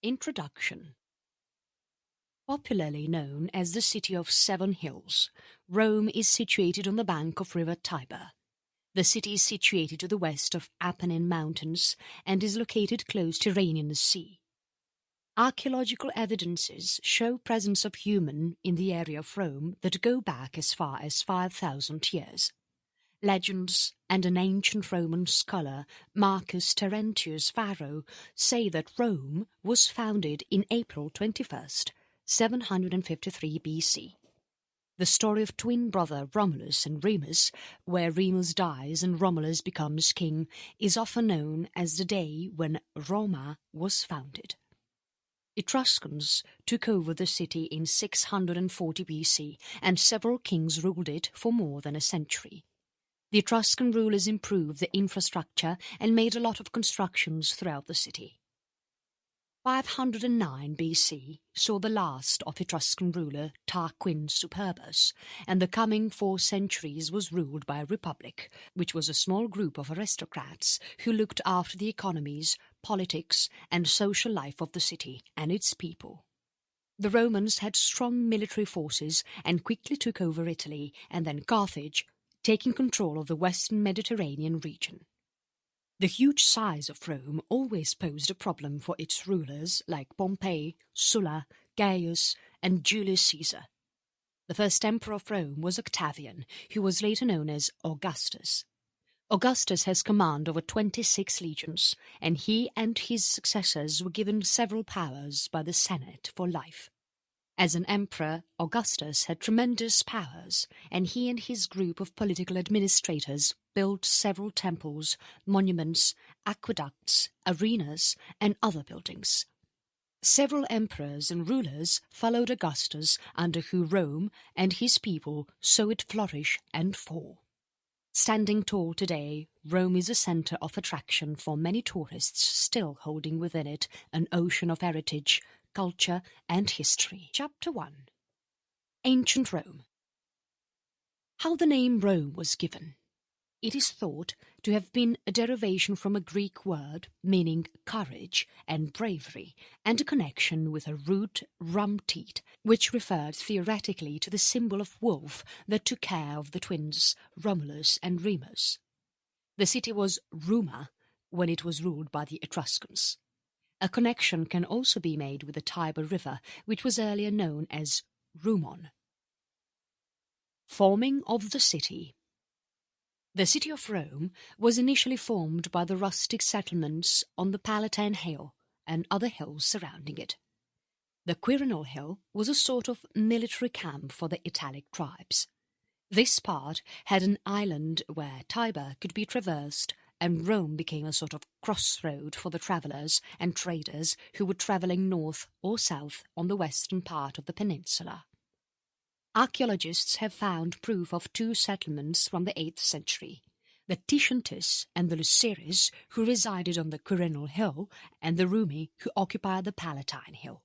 Introduction. Popularly known as the City of Seven Hills, Rome is situated on the bank of river Tiber. The city is situated to the west of Apennine Mountains and is located close to Tyrrhenian Sea. Archaeological evidences show presence of human in the area of Rome that go back as far as 5,000 years. Legends and an ancient Roman scholar, Marcus Terentius Varro, say that Rome was founded in April 21st, 753 BC. The story of twin brother Romulus and Remus, where Remus dies and Romulus becomes king, is often known as the day when Roma was founded. Etruscans took over the city in 640 BC, and several kings ruled it for more than a century. The Etruscan rulers improved the infrastructure and made a lot of constructions throughout the city. 509 BC saw the last of Etruscan ruler Tarquin Superbus, and the coming 4 centuries was ruled by a republic, which was a small group of aristocrats who looked after the economies, politics, and social life of the city and its people. The Romans had strong military forces and quickly took over Italy and then Carthage, taking control of the western Mediterranean region. The huge size of Rome always posed a problem for its rulers like Pompey, Sulla, Gaius, and Julius Caesar. The first emperor of Rome was Octavian, who was later known as Augustus. Augustus has command over 26 legions, and he and his successors were given several powers by the Senate for life. As an emperor, Augustus had tremendous powers, and he and his group of political administrators built several temples, monuments, aqueducts, arenas, and other buildings. Several emperors and rulers followed Augustus, under whom Rome and his people saw it flourish and fall. Standing tall today, Rome is a centre of attraction for many tourists, still holding within it an ocean of heritage, culture and history. Chapter 1. Ancient Rome. How the name Rome was given. It is thought to have been a derivation from a Greek word meaning courage and bravery, and a connection with a root rumtit, which referred theoretically to the symbol of wolf that took care of the twins Romulus and Remus. The city was Ruma when it was ruled by the Etruscans. A connection can also be made with the Tiber River, which was earlier known as Rumon. Forming of the city. The city of Rome was initially formed by the rustic settlements on the Palatine Hill and other hills surrounding it. The Quirinal Hill was a sort of military camp for the Italic tribes. This part had an island where Tiber could be traversed, and Rome became a sort of crossroad for the travellers and traders who were travelling north or south on the western part of the peninsula. Archaeologists have found proof of 2 settlements from the 8th century, the Ticintis and the Luceres, who resided on the Quirinal Hill, and the Rumi, who occupied the Palatine Hill.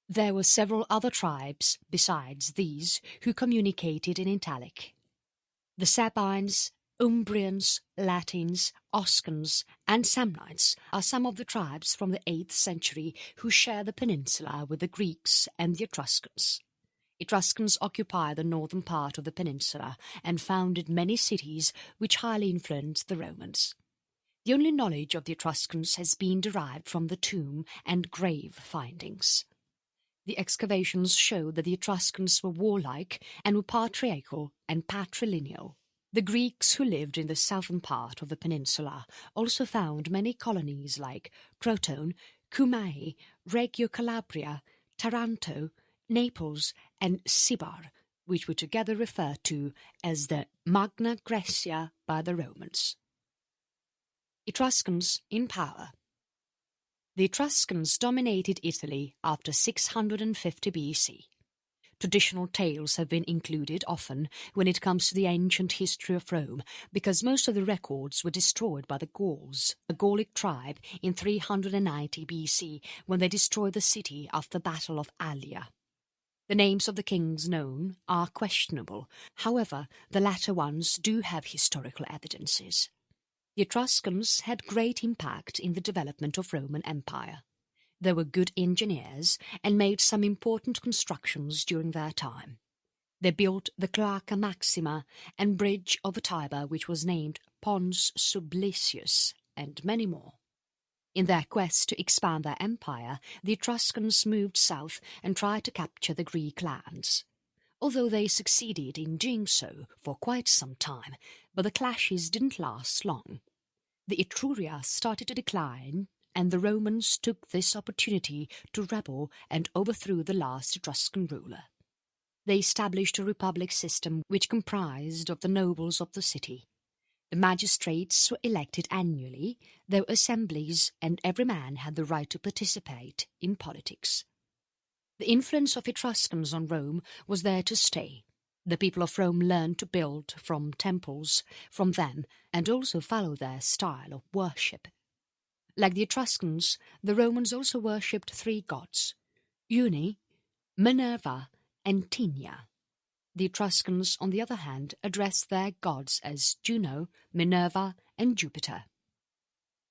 There were several other tribes besides these who communicated in Italic. The Sabines, Umbrians, Latins, Oscans, and Samnites are some of the tribes from the 8th century who share the peninsula with the Greeks and the Etruscans. Etruscans occupied the northern part of the peninsula and founded many cities which highly influenced the Romans. The only knowledge of the Etruscans has been derived from the tomb and grave findings. The excavations show that the Etruscans were warlike and were patriarchal and patrilineal. The Greeks who lived in the southern part of the peninsula also found many colonies like Crotone, Cumae, Reggio Calabria, Taranto, Naples and Sibar, which were together referred to as the Magna Graecia by the Romans. Etruscans in power. The Etruscans dominated Italy after 650 BC. Traditional tales have been included often when it comes to the ancient history of Rome, because most of the records were destroyed by the Gauls, a Gallic tribe, in 390 BC when they destroyed the city after the Battle of Allia. The names of the kings known are questionable, however, the latter ones do have historical evidences. The Etruscans had great impact in the development of Roman Empire. They were good engineers and made some important constructions during their time. They built the Cloaca Maxima and bridge over Tiber, which was named Pons Sublicius, and many more. In their quest to expand their empire, the Etruscans moved south and tried to capture the Greek lands. Although they succeeded in doing so for quite some time, but the clashes didn't last long. The Etruria started to decline, and the Romans took this opportunity to rebel and overthrew the last Etruscan ruler. They established a republic system which comprised of the nobles of the city. The magistrates were elected annually, though assemblies, and every man had the right to participate in politics. The influence of Etruscans on Rome was there to stay. The people of Rome learned to build from temples from them and also follow their style of worship. Like the Etruscans, the Romans also worshipped three gods: Uni, Minerva, and Tinia. The Etruscans, on the other hand, addressed their gods as Juno, Minerva, and Jupiter.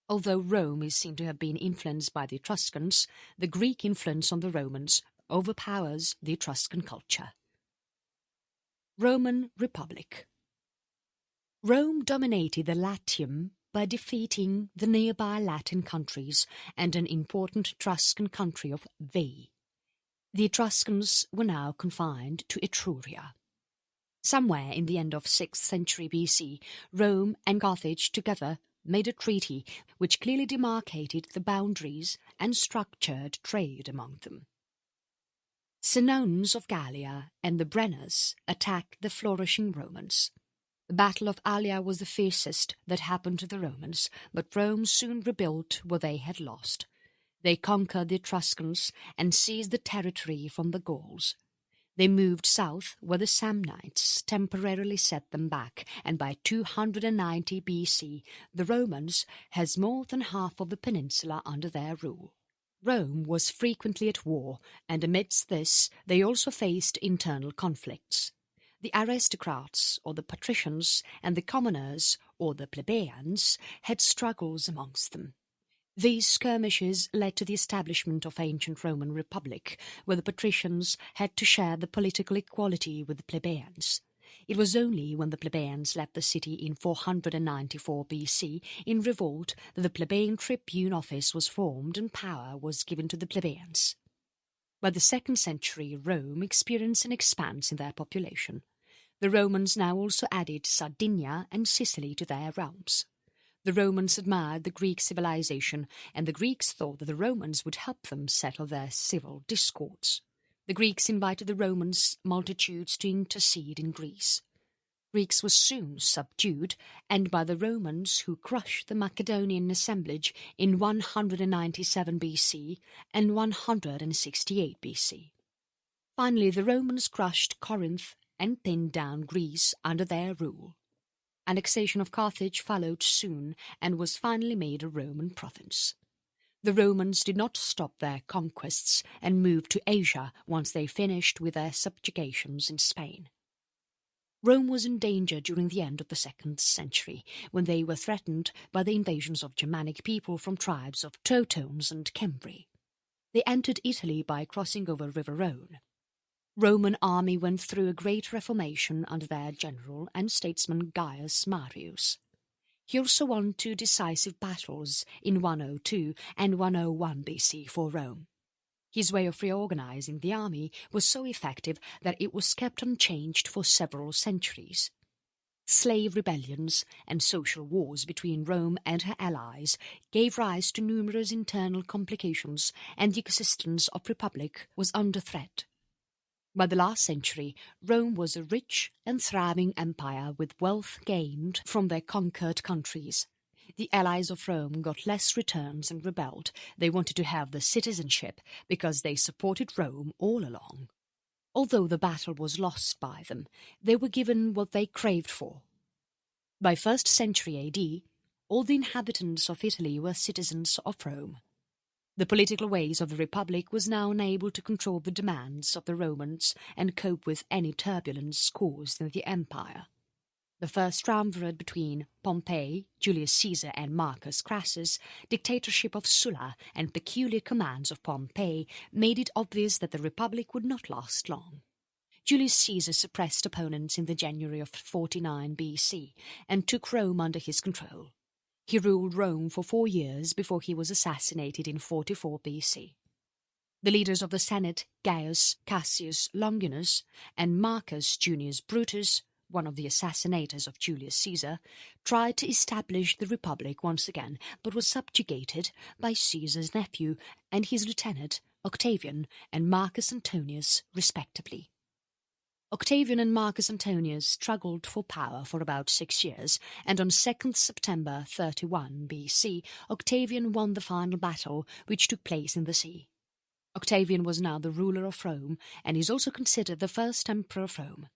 Although Rome is seen to have been influenced by the Etruscans, the Greek influence on the Romans overpowers the Etruscan culture. Roman Republic. Rome dominated the Latium by defeating the nearby Latin countries and an important Etruscan country of Veii. The Etruscans were now confined to Etruria. Somewhere in the end of 6th century BC, Rome and Carthage together made a treaty which clearly demarcated the boundaries and structured trade among them. Senones of Gallia and the Brenners attacked the flourishing Romans. The Battle of Allia was the fiercest that happened to the Romans, but Rome soon rebuilt what they had lost. They conquered the Etruscans and seized the territory from the Gauls. They moved south, where the Samnites temporarily set them back, and by 290 BC the Romans had more than half of the peninsula under their rule. Rome was frequently at war, and amidst this they also faced internal conflicts. The aristocrats, or the patricians, and the commoners, or the plebeians, had struggles amongst them. These skirmishes led to the establishment of ancient Roman Republic, where the patricians had to share the political equality with the plebeians. It was only when the plebeians left the city in 494 BC in revolt that the plebeian tribune office was formed and power was given to the plebeians. By the 2nd century, Rome experienced an expanse in their population. The Romans now also added Sardinia and Sicily to their realms. The Romans admired the Greek civilization, and the Greeks thought that the Romans would help them settle their civil discords. The Greeks invited the Romans multitudes to intercede in Greece. Greeks were soon subdued, and by the Romans, who crushed the Macedonian assemblage in 197 BC and 168 BC. Finally, the Romans crushed Corinth and pinned down Greece under their rule. Annexation of Carthage followed soon and was finally made a Roman province. The Romans did not stop their conquests and moved to Asia once they finished with their subjugations in Spain. Rome was in danger during the end of the 2nd century, when they were threatened by the invasions of Germanic people from tribes of Teutones and Cimbri. They entered Italy by crossing over River Rhone. Roman army went through a great reformation under their general and statesman Gaius Marius. He also won 2 decisive battles in 102 and 101 BC for Rome. His way of reorganizing the army was so effective that it was kept unchanged for several centuries. Slave rebellions and social wars between Rome and her allies gave rise to numerous internal complications, and the existence of republic was under threat. By the last century, Rome was a rich and thriving empire with wealth gained from their conquered countries. The allies of Rome got less returns and rebelled. They wanted to have the citizenship because they supported Rome all along. Although the battle was lost by them, they were given what they craved for. By 1st century AD, all the inhabitants of Italy were citizens of Rome. The political ways of the Republic was now unable to control the demands of the Romans and cope with any turbulence caused in the empire. The first triumvirate between Pompey, Julius Caesar and Marcus Crassus, dictatorship of Sulla and peculiar commands of Pompey made it obvious that the Republic would not last long. Julius Caesar suppressed opponents in the January of 49 BC and took Rome under his control. He ruled Rome for 4 years before he was assassinated in 44 BC. The leaders of the Senate, Gaius, Cassius Longinus, and Marcus Junius Brutus, one of the assassinators of Julius Caesar, tried to establish the Republic once again, but was subjugated by Caesar's nephew and his lieutenant, Octavian and Marcus Antonius, respectively. Octavian and Marcus Antonius struggled for power for about 6 years, and on 2nd September 31 BC, Octavian won the final battle, which took place in the sea. Octavian was now the ruler of Rome, and is also considered the first emperor of Rome.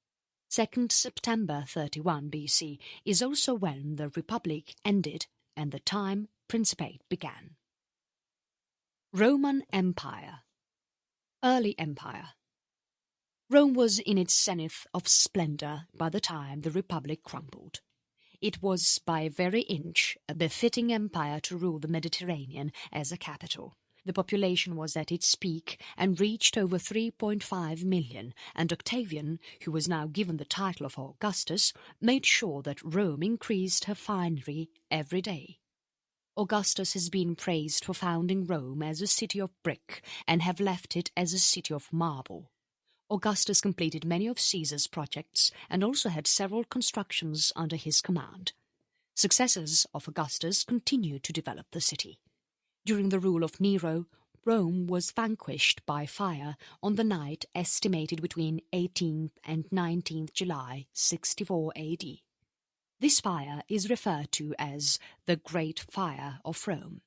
2nd September 31 BC is also when the Republic ended and the time Principate began. Roman Empire. Early Empire. Rome was in its zenith of splendour by the time the Republic crumbled. It was by a very inch a befitting empire to rule the Mediterranean as a capital. The population was at its peak and reached over 3.5 million, and Octavian, who was now given the title of Augustus, made sure that Rome increased her finery every day. Augustus has been praised for founding Rome as a city of brick and have left it as a city of marble. Augustus completed many of Caesar's projects and also had several constructions under his command. Successors of Augustus continued to develop the city. During the rule of Nero, Rome was vanquished by fire on the night estimated between 18th and 19th July 64 AD. This fire is referred to as the Great Fire of Rome.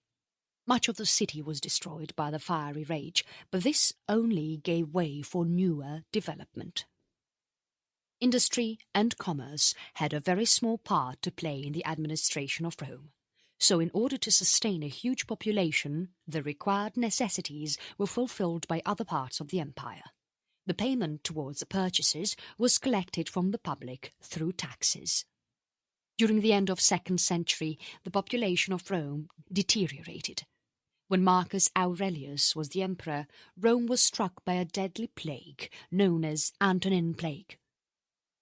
Much of the city was destroyed by the fiery rage, but this only gave way for newer development. Industry and commerce had a very small part to play in the administration of Rome. So in order to sustain a huge population, the required necessities were fulfilled by other parts of the empire. The payment towards the purchases was collected from the public through taxes. During the end of 2nd century, the population of Rome deteriorated. When Marcus Aurelius was the emperor, Rome was struck by a deadly plague known as Antonine Plague.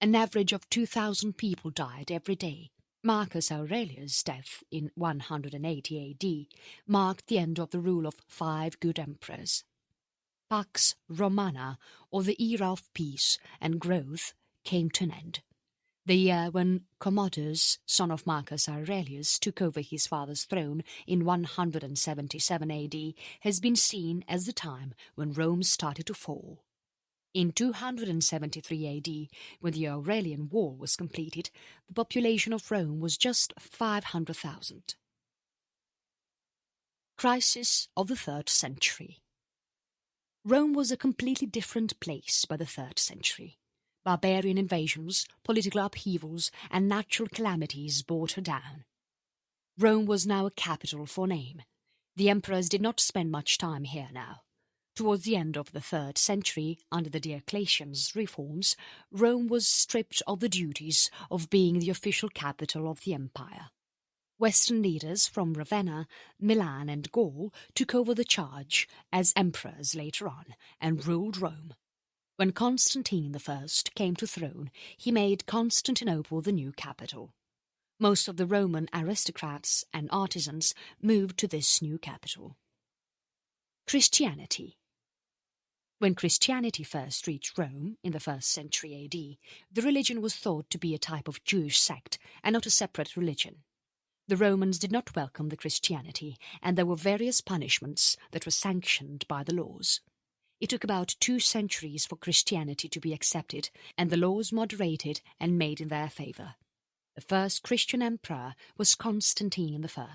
An average of 2,000 people died every day. Marcus Aurelius' death in 180 AD marked the end of the rule of 5 good emperors. Pax Romana, or the era of peace and growth, came to an end. The year when Commodus, son of Marcus Aurelius, took over his father's throne in 177 AD has been seen as the time when Rome started to fall. In 273 AD, when the Aurelian War was completed, the population of Rome was just 500,000. Crisis of the 3rd century. Rome was a completely different place by the 3rd century. Barbarian invasions, political upheavals, and natural calamities brought her down. Rome was now a capital for name. The emperors did not spend much time here now. Towards the end of the 3rd century, under the Diocletian's reforms, Rome was stripped of the duties of being the official capital of the empire. Western leaders from Ravenna, Milan and Gaul took over the charge as emperors later on and ruled Rome. When Constantine I came to throne, he made Constantinople the new capital. Most of the Roman aristocrats and artisans moved to this new capital. Christianity. When Christianity first reached Rome in the 1st century AD, the religion was thought to be a type of Jewish sect and not a separate religion. The Romans did not welcome the Christianity, and there were various punishments that were sanctioned by the laws. It took about 2 centuries for Christianity to be accepted, and the laws moderated and made in their favour. The first Christian emperor was Constantine I,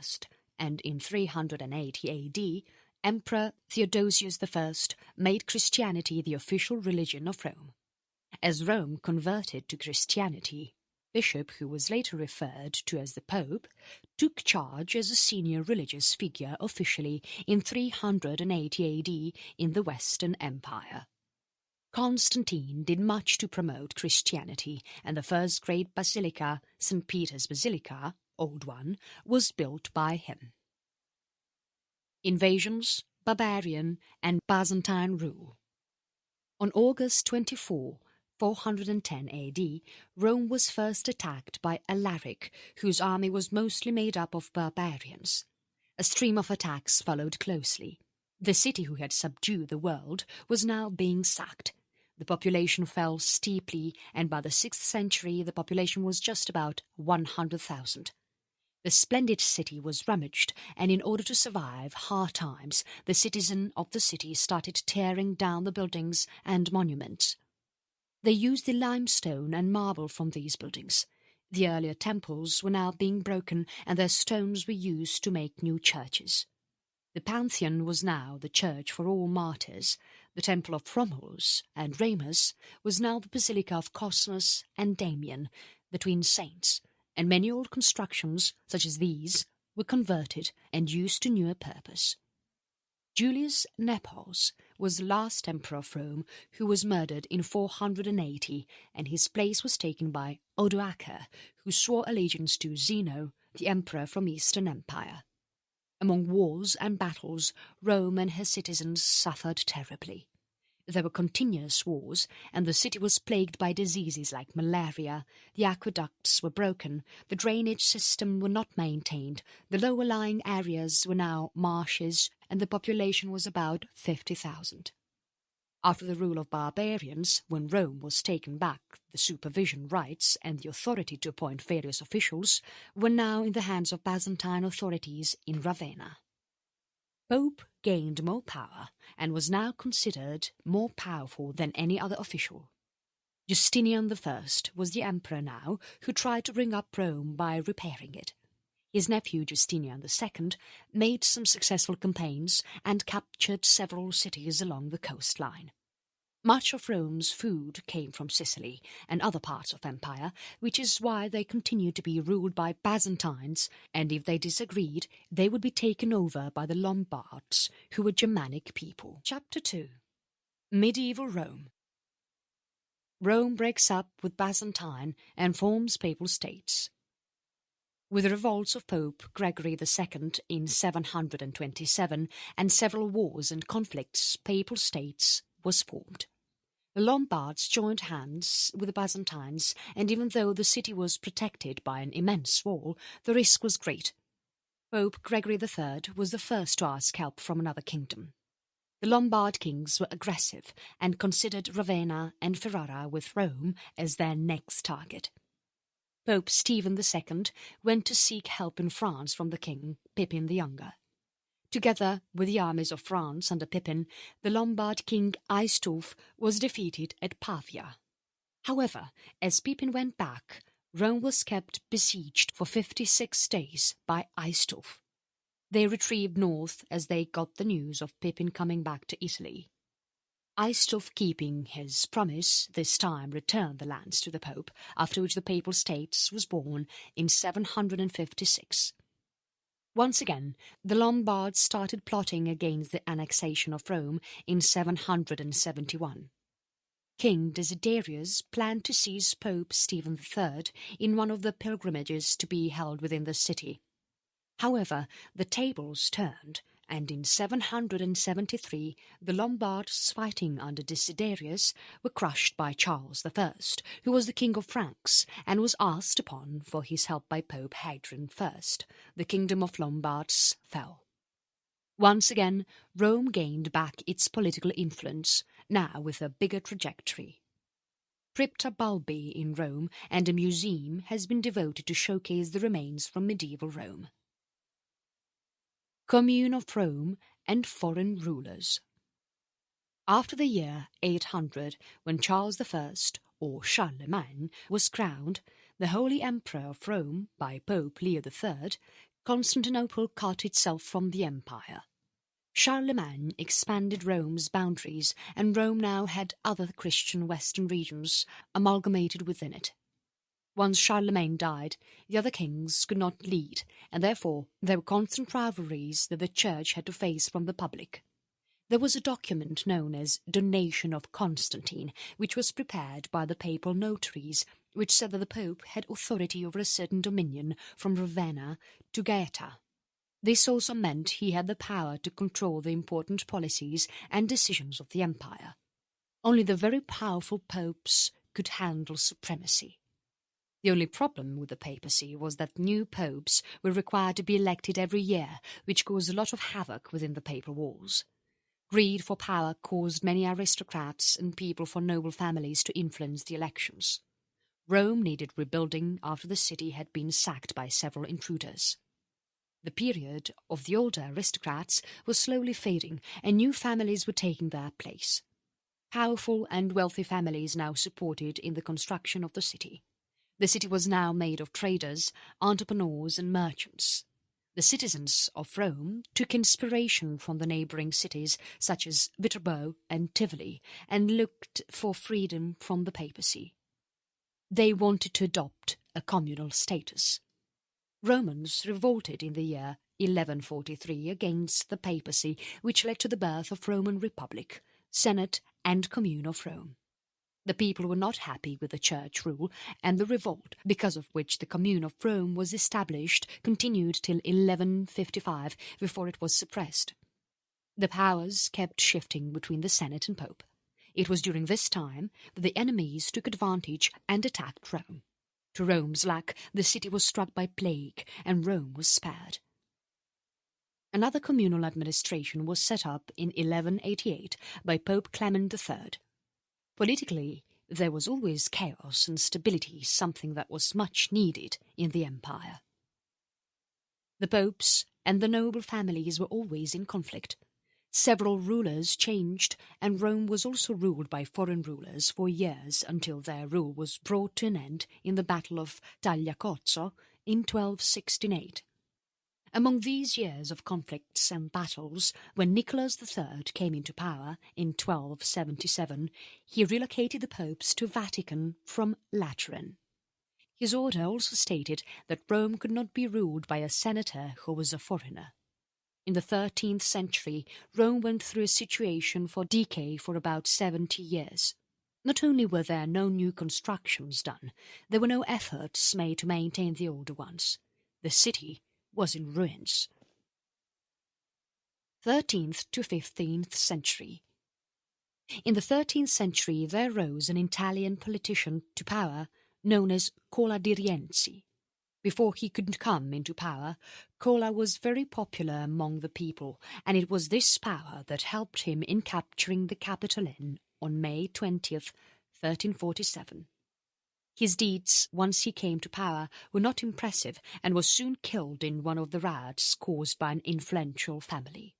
and in 380 AD, Emperor Theodosius I made Christianity the official religion of Rome. As Rome converted to Christianity, Bishop, who was later referred to as the Pope, took charge as a senior religious figure officially in 380 AD in the Western Empire. Constantine did much to promote Christianity, and the first great basilica, St. Peter's Basilica, Old One, was built by him. Invasions, barbarian and Byzantine rule. On August 24, 410 AD, Rome was first attacked by Alaric, whose army was mostly made up of barbarians. A stream of attacks followed closely. The city who had subdued the world was now being sacked. The population fell steeply, and by the 6th century the population was just about 100,000. The splendid city was rummaged, and in order to survive hard times, the citizens of the city started tearing down the buildings and monuments. They used the limestone and marble from these buildings. The earlier temples were now being broken, and their stones were used to make new churches. The Pantheon was now the church for all martyrs. The temple of Romulus and Remus was now the basilica of Cosmas and Damian, the twin saints, and many old constructions, such as these, were converted and used to newer purpose. Julius Nepos was the last emperor of Rome, who was murdered in 480, and his place was taken by Odoacer, who swore allegiance to Zeno, the emperor from Eastern Empire. Among wars and battles, Rome and her citizens suffered terribly. There were continuous wars, and the city was plagued by diseases like malaria. The aqueducts were broken, the drainage system were not maintained, the lower-lying areas were now marshes, and the population was about 50,000. After the rule of barbarians, when Rome was taken back, the supervision rights and the authority to appoint various officials were now in the hands of Byzantine authorities in Ravenna. Pope gained more power and was now considered more powerful than any other official. Justinian I was the emperor now, who tried to bring up Rome by repairing it. His nephew Justinian II made some successful campaigns and captured several cities along the coastline. Much of Rome's food came from Sicily and other parts of empire, which is why they continued to be ruled by Byzantines, and if they disagreed, they would be taken over by the Lombards, who were Germanic people. Chapter 2. Medieval Rome. Rome breaks up with Byzantine and forms papal states. With the revolts of Pope Gregory II in 727 and several wars and conflicts, papal states was formed. The Lombards joined hands with the Byzantines, and even though the city was protected by an immense wall, the risk was great. Pope Gregory III was the first to ask help from another kingdom. The Lombard kings were aggressive and considered Ravenna and Ferrara with Rome as their next target. Pope Stephen II went to seek help in France from the king, Pippin the Younger. Together with the armies of France under Pippin, the Lombard king Aistulf was defeated at Pavia. However, as Pippin went back, Rome was kept besieged for 56 days by Aistulf. They retrieved north as they got the news of Pippin coming back to Italy. Aistulf, keeping his promise, this time returned the lands to the Pope, after which the Papal States was born in 756. Once again, the Lombards started plotting against the annexation of Rome in 771. King Desiderius planned to seize Pope Stephen III in one of the pilgrimages to be held within the city. However, the tables turned, and in 773 the Lombards fighting under Desiderius were crushed by Charles I, who was the king of Franks and was asked upon for his help by Pope Hadrian I. The kingdom of Lombards fell. Once again, Rome gained back its political influence, now with a bigger trajectory. Crypta Balbi in Rome and a museum has been devoted to showcase the remains from medieval Rome. Commune of Rome and foreign rulers. After the year 800, when Charles I, or Charlemagne, was crowned, the Holy Emperor of Rome by Pope Leo III, Constantinople cut itself from the empire. Charlemagne expanded Rome's boundaries, and Rome now had other Christian western regions amalgamated within it. Once Charlemagne died, the other kings could not lead, and therefore there were constant rivalries that the Church had to face from the public. There was a document known as Donation of Constantine, which was prepared by the papal notaries, which said that the Pope had authority over a certain dominion from Ravenna to Gaeta. This also meant he had the power to control the important policies and decisions of the empire. Only the very powerful popes could handle supremacy. The only problem with the papacy was that new popes were required to be elected every year, which caused a lot of havoc within the papal walls. Greed for power caused many aristocrats and people from noble families to influence the elections. Rome needed rebuilding after the city had been sacked by several intruders. The period of the older aristocrats was slowly fading, and new families were taking their place. Powerful and wealthy families now supported in the construction of the city. The city was now made of traders, entrepreneurs and merchants. The citizens of Rome took inspiration from the neighbouring cities such as Viterbo and Tivoli and looked for freedom from the papacy. They wanted to adopt a communal status. Romans revolted in the year 1143 against the papacy, which led to the birth of Roman Republic, Senate and Commune of Rome. The people were not happy with the church rule, and the revolt, because of which the Commune of Rome was established, continued till 1155 before it was suppressed. The powers kept shifting between the Senate and Pope. It was during this time that the enemies took advantage and attacked Rome. To Rome's luck, the city was struck by plague, and Rome was spared. Another communal administration was set up in 1188 by Pope Clement III. Politically, there was always chaos and stability, something that was much needed in the empire. The popes and the noble families were always in conflict. Several rulers changed, and Rome was also ruled by foreign rulers for years until their rule was brought to an end in the Battle of Tagliacozzo in 1268. Among these years of conflicts and battles, when Nicholas III came into power in 1277, he relocated the popes to Vatican from Lateran. His order also stated that Rome could not be ruled by a senator who was a foreigner. In the 13th century, Rome went through a situation for decay for about 70 years. Not only were there no new constructions done, there were no efforts made to maintain the older ones. The city was in ruins. 13th to 15th century. In the 13th century there rose an Italian politician to power known as Cola di Rienzi. Before he could come into power, Cola was very popular among the people, and it was this power that helped him in capturing the Capitoline on May 20th, 1347. His deeds, once he came to power, were not impressive and was soon killed in one of the riots caused by an influential family.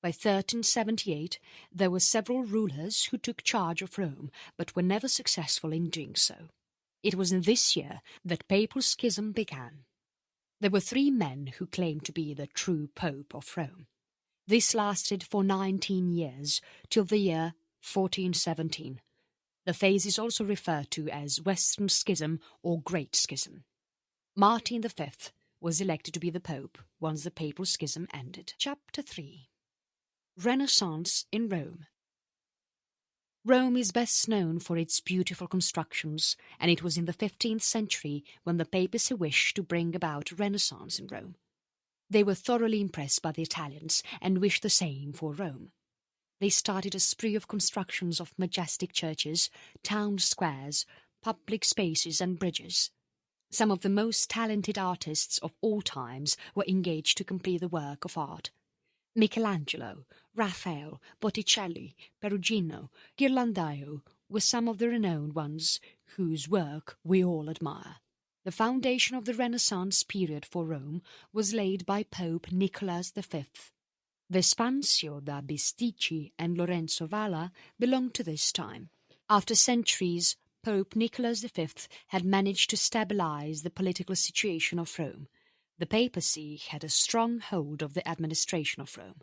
By 1378, there were several rulers who took charge of Rome, but were never successful in doing so. It was in this year that papal schism began. There were 3 men who claimed to be the true Pope of Rome. This lasted for 19 years, till the year 1417. The phase is also referred to as Western Schism or Great Schism. Martin V was elected to be the Pope once the papal schism ended. Chapter 3. Renaissance in Rome. Rome is best known for its beautiful constructions, and it was in the 15th century when the papacy wished to bring about a Renaissance in Rome. They were thoroughly impressed by the Italians and wished the same for Rome. They started a spree of constructions of majestic churches, town squares, public spaces and bridges. Some of the most talented artists of all times were engaged to complete the work of art. Michelangelo, Raphael, Botticelli, Perugino, Ghirlandaio were some of the renowned ones whose work we all admire. The foundation of the Renaissance period for Rome was laid by Pope Nicholas V. Vespanzio da Bisticci and Lorenzo Valla belonged to this time. After centuries, Pope Nicholas V had managed to stabilize the political situation of Rome. The papacy had a strong hold of the administration of Rome.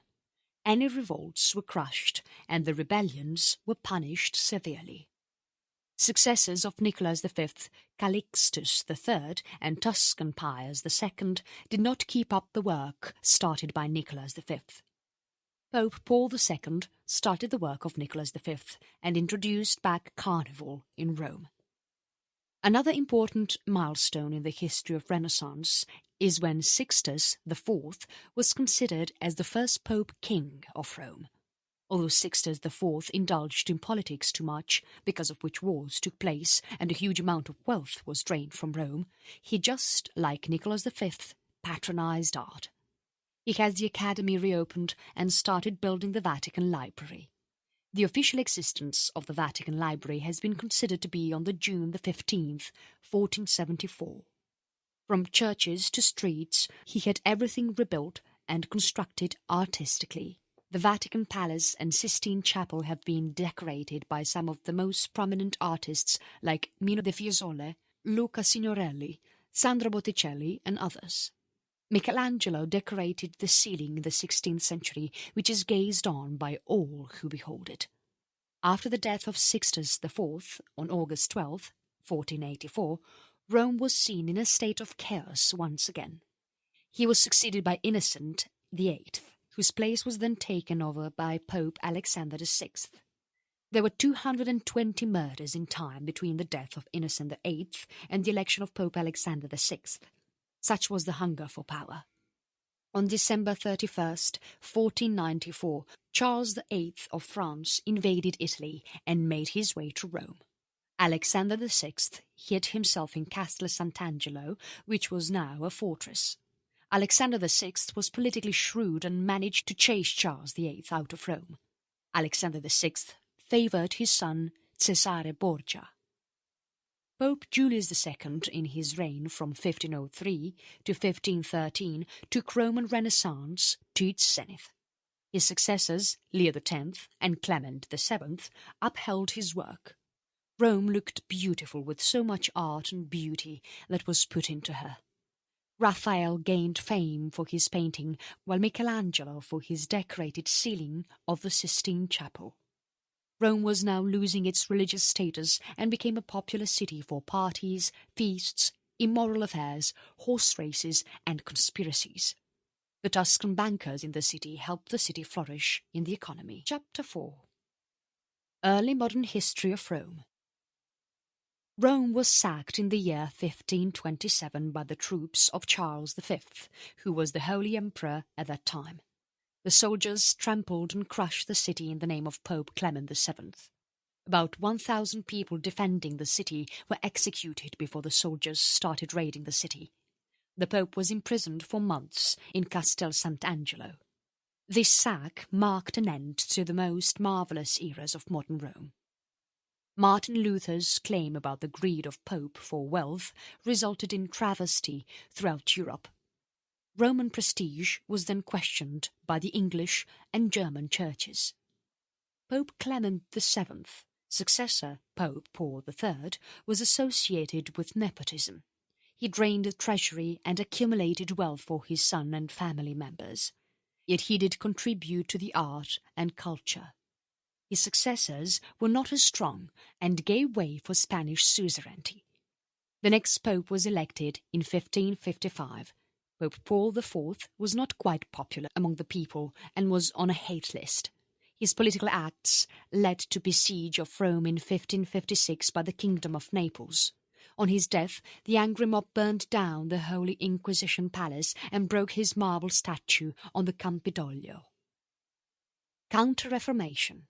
Any revolts were crushed, and the rebellions were punished severely. Successors of Nicholas V, Calixtus III and Tuscan Pius II, did not keep up the work started by Nicholas V. Pope Paul II started the work of Nicholas V and introduced back Carnival in Rome. Another important milestone in the history of Renaissance is when Sixtus IV was considered as the first Pope King of Rome. Although Sixtus IV indulged in politics too much, because of which wars took place and a huge amount of wealth was drained from Rome, he, just like Nicholas V, patronized art. He has the Academy reopened and started building the Vatican Library. The official existence of the Vatican Library has been considered to be on the June 15th, 1474. From churches to streets, he had everything rebuilt and constructed artistically. The Vatican Palace and Sistine Chapel have been decorated by some of the most prominent artists like Mino de Fiesole, Luca Signorelli, Sandro Botticelli and others. Michelangelo decorated the ceiling in the 16th century, which is gazed on by all who behold it. After the death of Sixtus IV on August 12, 1484, Rome was seen in a state of chaos once again. He was succeeded by Innocent VIII, whose place was then taken over by Pope Alexander VI. There were 220 murders in time between the death of Innocent VIII and the election of Pope Alexander VI. Such was the hunger for power. On December 31st, 1494, Charles VIII of France invaded Italy and made his way to Rome. Alexander VI hid himself in Castel Sant'Angelo, which was now a fortress. Alexander VI was politically shrewd and managed to chase Charles VIII out of Rome. Alexander VI favoured his son Cesare Borgia. Pope Julius II, in his reign from 1503 to 1513, took Roman Renaissance to its zenith. His successors, Leo X and Clement VII, upheld his work. Rome looked beautiful with so much art and beauty that was put into her. Raphael gained fame for his painting, while Michelangelo for his decorated ceiling of the Sistine Chapel. Rome was now losing its religious status and became a popular city for parties, feasts, immoral affairs, horse races, and conspiracies. The Tuscan bankers in the city helped the city flourish in the economy. Chapter 4. Early Modern History of Rome. Rome was sacked in the year 1527 by the troops of Charles V, who was the Holy Emperor at that time. The soldiers trampled and crushed the city in the name of Pope Clement VII. About 1,000 people defending the city were executed before the soldiers started raiding the city. The Pope was imprisoned for months in Castel Sant'Angelo. This sack marked an end to the most marvellous eras of modern Rome. Martin Luther's claim about the greed of Pope for wealth resulted in travesty throughout Europe. Roman prestige was then questioned by the English and German churches. Pope Clement VII, successor Pope Paul III, was associated with nepotism. He drained the treasury and accumulated wealth for his son and family members. Yet he did contribute to the art and culture. His successors were not as strong and gave way for Spanish suzerainty. The next pope was elected in 1555. Pope Paul IV was not quite popular among the people and was on a hate list. His political acts led to besiege of Rome in 1556 by the Kingdom of Naples. On his death, the angry mob burned down the Holy Inquisition Palace and broke his marble statue on the Campidoglio. CounterReformation.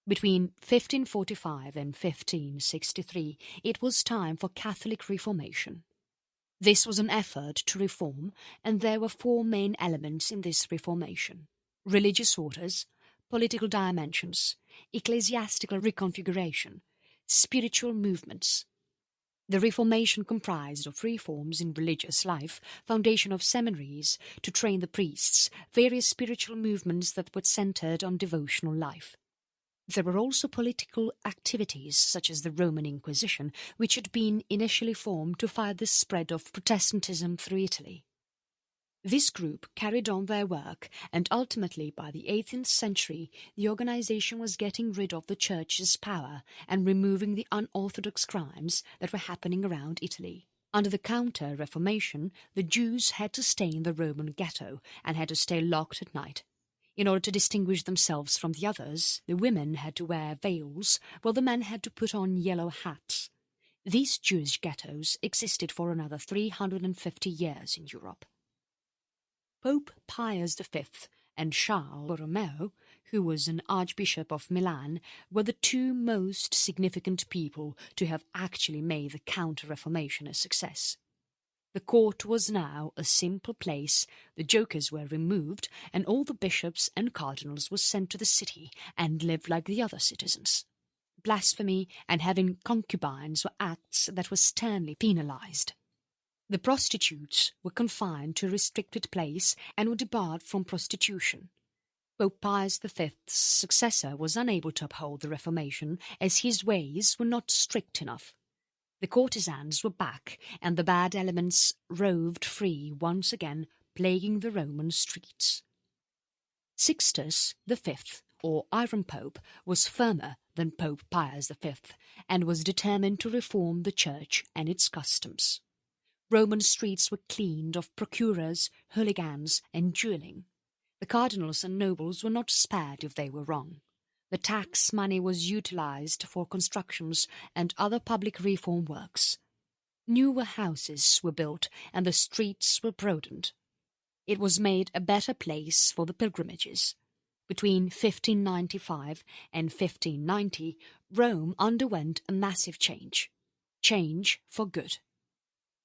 Between 1545 and 1563, it was time for Catholic Reformation. This was an effort to reform, and there were four main elements in this reformation: religious orders, political dimensions, ecclesiastical reconfiguration, spiritual movements. The Reformation comprised of reforms in religious life, foundation of seminaries to train the priests, various spiritual movements that were centered on devotional life. There were also political activities such as the Roman Inquisition, which had been initially formed to fight the spread of Protestantism through Italy. This group carried on their work, and ultimately by the 18th century the organization was getting rid of the Church's power and removing the unorthodox crimes that were happening around Italy. Under the Counter-Reformation, the Jews had to stay in the Roman ghetto and had to stay locked at night. In order to distinguish themselves from the others, the women had to wear veils, while the men had to put on yellow hats. These Jewish ghettos existed for another 350 years in Europe. Pope Pius V and Charles Borromeo, who was an Archbishop of Milan, were the two most significant people to have actually made the Counter-Reformation a success. The court was now a simple place, the jokers were removed, and all the bishops and cardinals were sent to the city and lived like the other citizens. Blasphemy and having concubines were acts that were sternly penalized. The prostitutes were confined to a restricted place and were debarred from prostitution. Pope Pius V's successor was unable to uphold the Reformation as his ways were not strict enough. The courtesans were back, and the bad elements roved free once again, plaguing the Roman streets. Sixtus V, or Iron Pope, was firmer than Pope Pius V, and was determined to reform the Church and its customs. Roman streets were cleaned of procurers, hooligans, and duelling. The cardinals and nobles were not spared if they were wrong. The tax money was utilized for constructions and other public reform works. Newer houses were built and the streets were broadened. It was made a better place for the pilgrimages. Between 1595 and 1590, Rome underwent a massive change for good.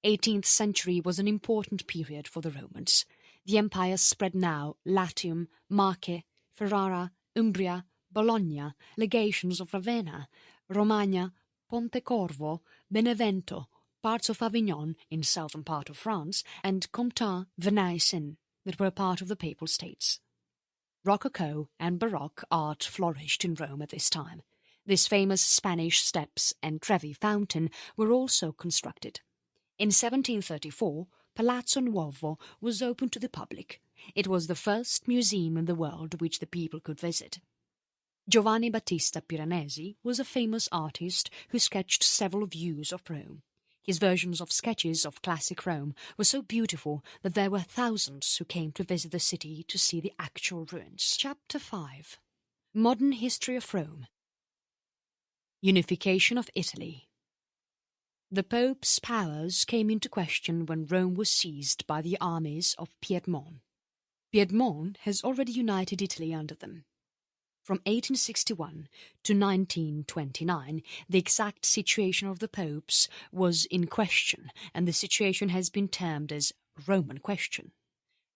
18th century was an important period for the Romans. The empire spread now Latium, Marche, Ferrara, Umbria, Bologna, legations of Ravenna, Romagna, Pontecorvo, Benevento, parts of Avignon in southern part of France, and Comtat, Venaissin, that were part of the Papal States. Rococo and Baroque art flourished in Rome at this time. These famous Spanish steps and Trevi fountain were also constructed. In 1734, Palazzo Nuovo was open to the public. It was the first museum in the world which the people could visit. Giovanni Battista Piranesi was a famous artist who sketched several views of Rome. His versions of sketches of classic Rome were so beautiful that there were thousands who came to visit the city to see the actual ruins. Chapter 5. Modern History of Rome. Unification of Italy. The Pope's powers came into question when Rome was seized by the armies of Piedmont. Piedmont has already united Italy under them. From 1861 to 1929, the exact situation of the popes was in question, and the situation has been termed as Roman question.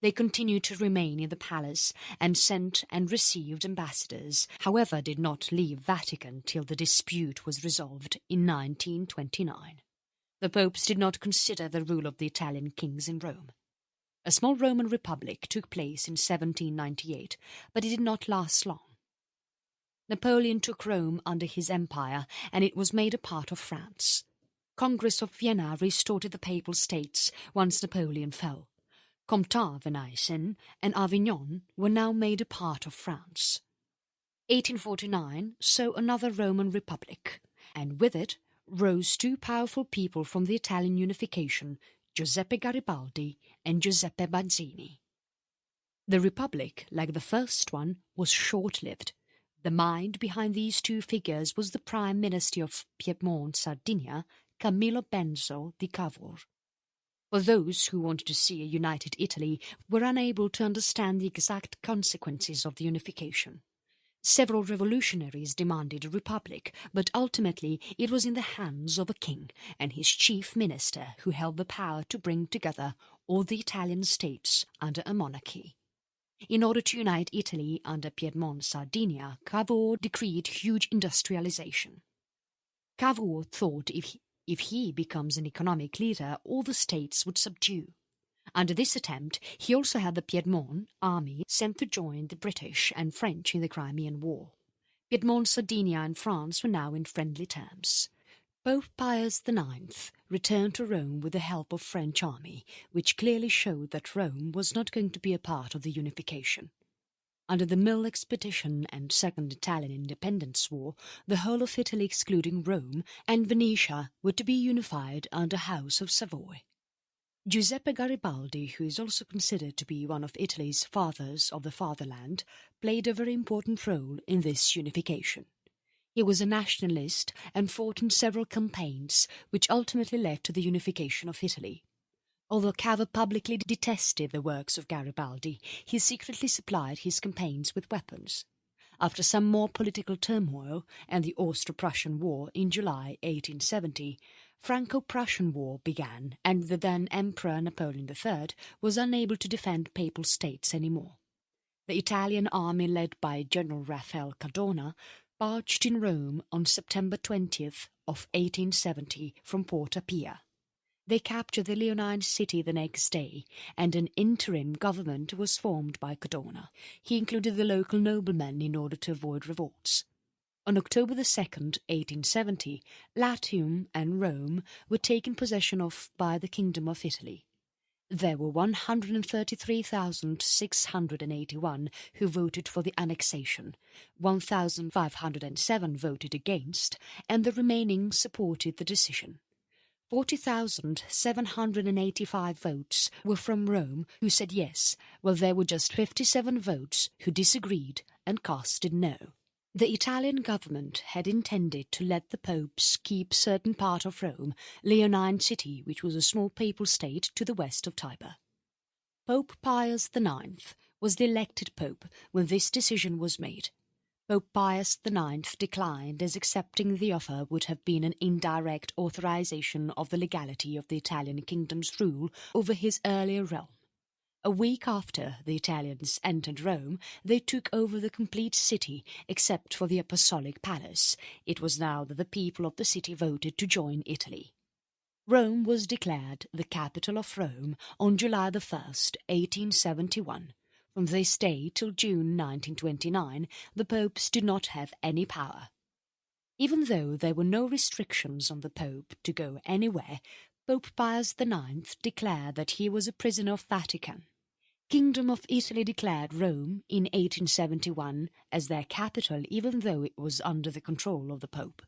They continued to remain in the palace and sent and received ambassadors, however did not leave Vatican till the dispute was resolved in 1929. The popes did not consider the rule of the Italian kings in Rome. A small Roman republic took place in 1798, but it did not last long. Napoleon took Rome under his empire, and it was made a part of France. Congress of Vienna restored the Papal States once Napoleon fell. Comtat, Venaissin, and Avignon were now made a part of France. 1849 saw another Roman Republic, and with it rose two powerful people from the Italian unification, Giuseppe Garibaldi and Giuseppe Mazzini. The Republic, like the first one, was short-lived. The mind behind these two figures was the Prime Minister of Piedmont, Sardinia, Camillo Benso di Cavour. For those who wanted to see a united Italy were unable to understand the exact consequences of the unification. Several revolutionaries demanded a republic, but ultimately it was in the hands of a king and his chief minister who held the power to bring together all the Italian states under a monarchy. In order to unite Italy under Piedmont Sardinia, Cavour decreed huge industrialization. Cavour thought if he becomes an economic leader, all the states would subdue. Under this attempt, he also had the Piedmont army sent to join the British and French in the Crimean War. Piedmont, Sardinia and France were now in friendly terms. Pope Pius IX returned to Rome with the help of French army, which clearly showed that Rome was not going to be a part of the unification. Under the Mill Expedition and Second Italian Independence War, the whole of Italy excluding Rome and Venetia were to be unified under House of Savoy. Giuseppe Garibaldi, who is also considered to be one of Italy's fathers of the fatherland, played a very important role in this unification. He was a nationalist and fought in several campaigns which ultimately led to the unification of Italy. Although Cavour publicly detested the works of Garibaldi, he secretly supplied his campaigns with weapons. After some more political turmoil and the Austro-Prussian War in July 1870, Franco-Prussian War began and the then Emperor Napoleon III was unable to defend Papal States anymore. The Italian army led by General Raffaele Cadorna marched in Rome on September 20th of 1870 from Porta Pia. They captured the Leonine city the next day, and an interim government was formed by Cadorna. He included the local noblemen in order to avoid revolts. On October 2nd, 1870, Latium and Rome were taken possession of by the Kingdom of Italy. There were 133,681 who voted for the annexation, 1,507 voted against, and the remaining supported the decision. 40,785 votes were from Rome who said yes, while there were just 57 votes who disagreed and casted no. The Italian government had intended to let the popes keep certain part of Rome, Leonine City, which was a small papal state to the west of Tiber. Pope Pius IX was the elected pope when this decision was made. Pope Pius IX declined, as accepting the offer would have been an indirect authorization of the legality of the Italian kingdom's rule over his earlier realm. A week after the Italians entered Rome, they took over the complete city except for the Apostolic Palace. It was now that the people of the city voted to join Italy. Rome was declared the capital of Rome on July 1st, 1871. From this day till June 1929, the popes did not have any power. Even though there were no restrictions on the pope to go anywhere, Pope Pius IX declared that he was a prisoner of Vatican. Kingdom of Italy declared Rome in 1871 as their capital, even though it was under the control of the Pope.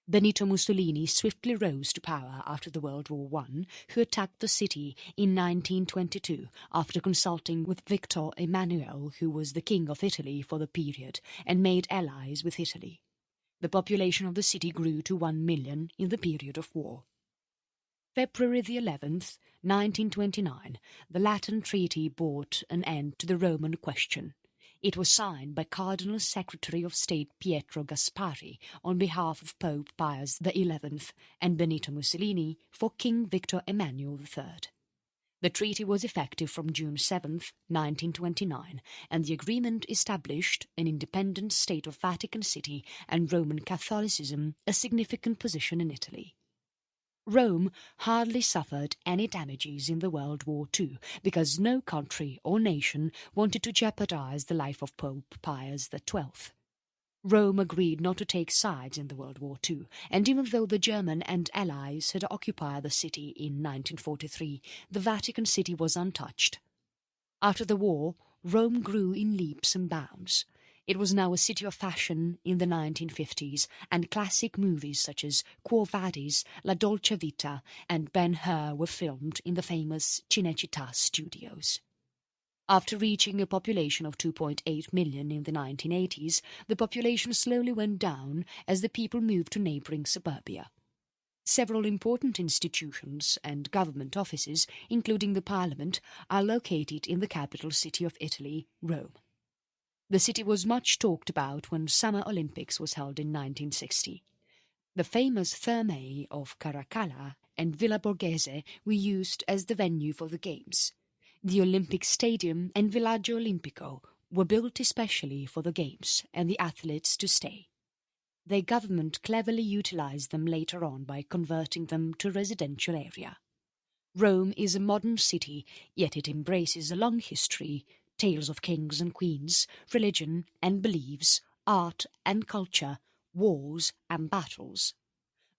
Benito Mussolini swiftly rose to power after the World War I, who attacked the city in 1922 after consulting with Victor Emmanuel, who was the King of Italy for the period, and made allies with Italy. The population of the city grew to 1 million in the period of war. February the 11th, 1929, the Latin Treaty brought an end to the Roman question. It was signed by Cardinal Secretary of State Pietro Gasparri on behalf of Pope Pius XI and Benito Mussolini for King Victor Emmanuel III. The treaty was effective from June 7, 1929, and the agreement established an independent state of Vatican City and Roman Catholicism a significant position in Italy. Rome hardly suffered any damages in the World War II because no country or nation wanted to jeopardize the life of Pope Pius XII. Rome agreed not to take sides in the World War II, and even though the German and Allies had occupied the city in 1943, the Vatican City was untouched. After the war, Rome grew in leaps and bounds. It was now a city of fashion in the 1950s, and classic movies such as Quo Vadis, La Dolce Vita and Ben-Hur were filmed in the famous Cinecittà studios. After reaching a population of 2.8 million in the 1980s, the population slowly went down as the people moved to neighbouring suburbia. Several important institutions and government offices, including the Parliament, are located in the capital city of Italy, Rome. The city was much talked about when Summer Olympics was held in 1960. The famous Thermae of Caracalla and Villa Borghese were used as the venue for the Games. The Olympic Stadium and Villaggio Olimpico were built especially for the Games and the athletes to stay. Their government cleverly utilized them later on by converting them to a residential area. Rome is a modern city, yet it embraces a long history, tales of kings and queens, religion and beliefs, art and culture, wars and battles.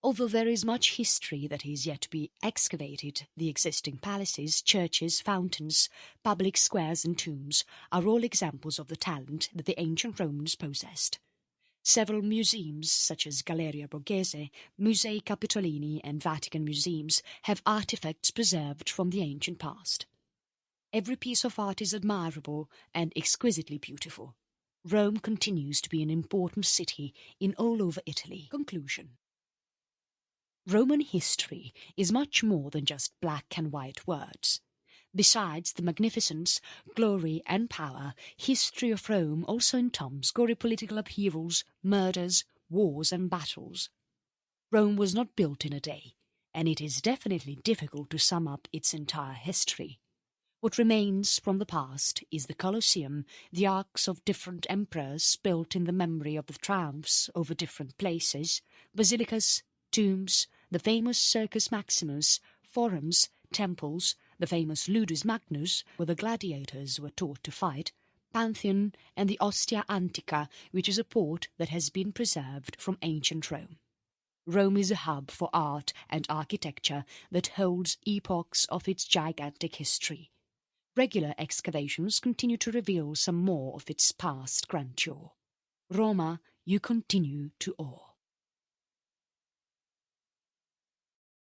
Although there is much history that is yet to be excavated, the existing palaces, churches, fountains, public squares and tombs are all examples of the talent that the ancient Romans possessed. Several museums, such as Galleria Borghese, Musei Capitolini and Vatican museums, have artifacts preserved from the ancient past. Every piece of art is admirable and exquisitely beautiful. Rome continues to be an important city in all over Italy. Conclusion. Roman history is much more than just black and white words. Besides the magnificence, glory and power, history of Rome also entombs gory political upheavals, murders, wars and battles. Rome was not built in a day, and it is definitely difficult to sum up its entire history. What remains from the past is the Colosseum, the arcs of different emperors built in the memory of the triumphs over different places, basilicas, tombs, the famous Circus Maximus, forums, temples, the famous Ludus Magnus, where the gladiators were taught to fight, Pantheon, and the Ostia Antica, which is a port that has been preserved from ancient Rome. Rome is a hub for art and architecture that holds epochs of its gigantic history. Regular excavations continue to reveal some more of its past grandeur. Roma, you continue to awe.